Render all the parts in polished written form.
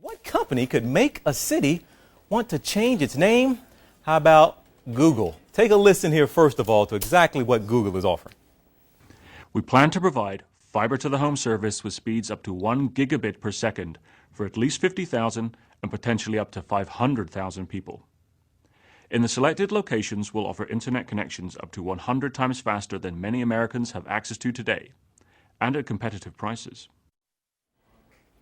What company could make a city want to change its name? How about Google? Take a listen here, first of all, to exactly what Google is offering. We plan to provide fiber to the home service with speeds up to 1 gigabit per second for at least 50,000 and potentially up to 500,000 people. In the selected locations, we'll offer internet connections up to 100 times faster than many Americans have access to today, and at competitive prices.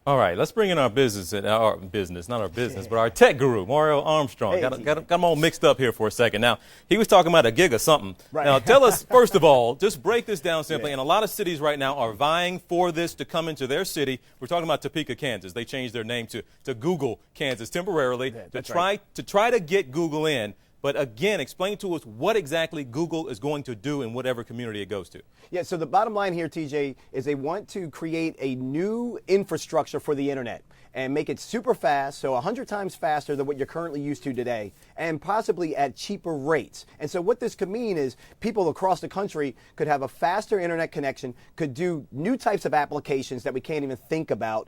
All right, let's bring in our not our business, but our tech guru, Mario Armstrong. Got him all mixed up here for a second. Now, he was talking about a gig or something. Right. Now, tell us, first of all, just break this down simply. And a lot of cities right now are vying for this to come into their city. We're talking about Topeka, Kansas. They changed their name to Google, Kansas temporarily to try to get Google in. But again, explain to us what exactly Google is going to do in whatever community it goes to. Yeah, so the bottom line here, TJ, is they want to create a new infrastructure for the internet and make it super fast, so 100 times faster than what you're currently used to today, and possibly at cheaper rates. And so what this could mean is people across the country could have a faster internet connection, could do new types of applications that we can't even think about.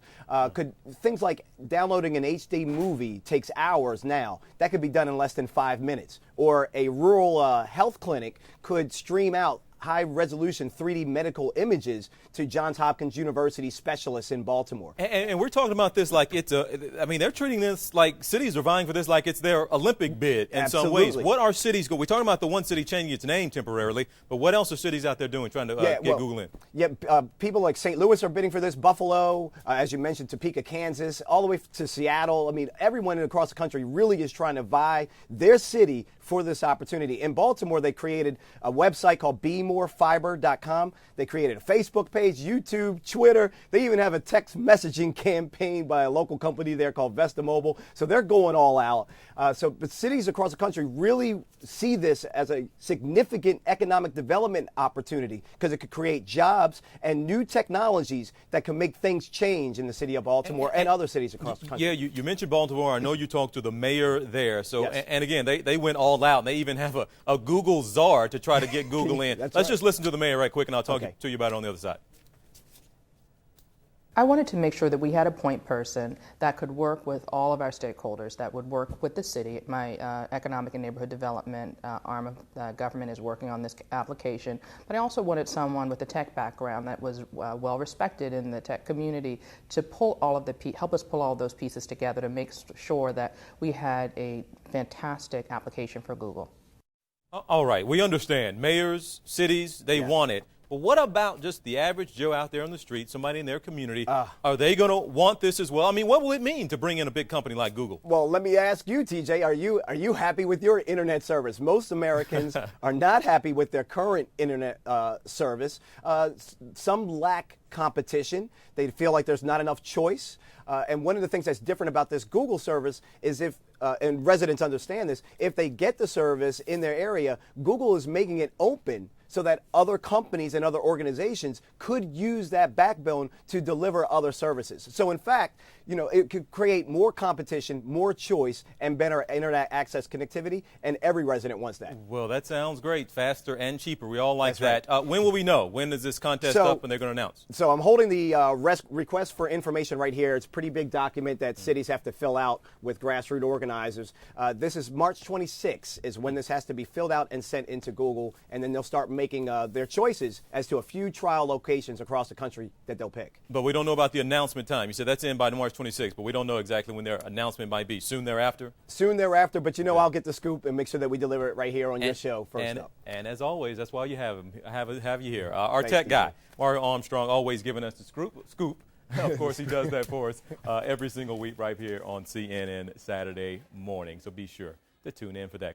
Things like downloading an HD movie takes hours now. That could be done in less than 5 minutes. Or a rural health clinic could stream out high-resolution 3D medical images to Johns Hopkins University specialists in Baltimore. And we're talking about this like they're treating this like cities are vying for this like it's their Olympic bid in some ways. What are cities we're talking about the one city changing its name temporarily, but what else are cities out there doing trying to get Google in? Yeah, people like St. Louis are bidding for this, Buffalo, as you mentioned, Topeka, Kansas, all the way to Seattle. I mean, everyone across the country really is trying to vie their city for this opportunity. In Baltimore, they created a website called bemorefiber.com. They created a Facebook page, YouTube, Twitter. They even have a text messaging campaign by a local company there called Vesta Mobile. So they're going all out. But cities across the country really see this as a significant economic development opportunity because it could create jobs and new technologies that can make things change in the city of Baltimore and other cities across the country. Yeah, you mentioned Baltimore. I know you talked to the mayor there. So, yes. and again, they went all out. And they even have a Google czar to try to get Google in. Let's just listen to the mayor right quick, and I'll talk to you about it on the other side. I wanted to make sure that we had a point person that could work with all of our stakeholders, that would work with the city. My economic and neighborhood development arm of government is working on this application. But I also wanted someone with a tech background that was well respected in the tech community to pull all of help us pull all those pieces together to make sure that we had a fantastic application for Google. All right, we understand. Mayors, cities, they want it. But what about just the average Joe out there on the street, somebody in their community? Are they going to want this as well? I mean, what will it mean to bring in a big company like Google? Well, let me ask you, TJ, are you happy with your internet service? Most Americans are not happy with their current internet service. Some lack competition. They feel like there's not enough choice. And one of the things that's different about this Google service is and residents understand this, if they get the service in their area, Google is making it open so that other companies and other organizations could use that backbone to deliver other services. So in fact, it could create more competition, more choice, and better internet access connectivity, and every resident wants that. Well, that sounds great. Faster and cheaper. We all like That's that. When will we know? When is this contest up and they're going to announce? So I'm holding the request for information right here. It's a pretty big document that cities have to fill out with grassroots organizers. This is March 26th is when this has to be filled out and sent into Google, and then they'll start making their choices as to a few trial locations across the country that they'll pick. But we don't know about the announcement time. You said that's in by March 26th, but we don't know exactly when their announcement might be. Soon thereafter? Soon thereafter, but I'll get the scoop and make sure that we deliver it right here on your show first up. And as always, that's why you have you here. Our tech guy, Mario Armstrong, always giving us the scoop. Of course, he does that for us every single week right here on CNN Saturday morning. So be sure to tune in for that.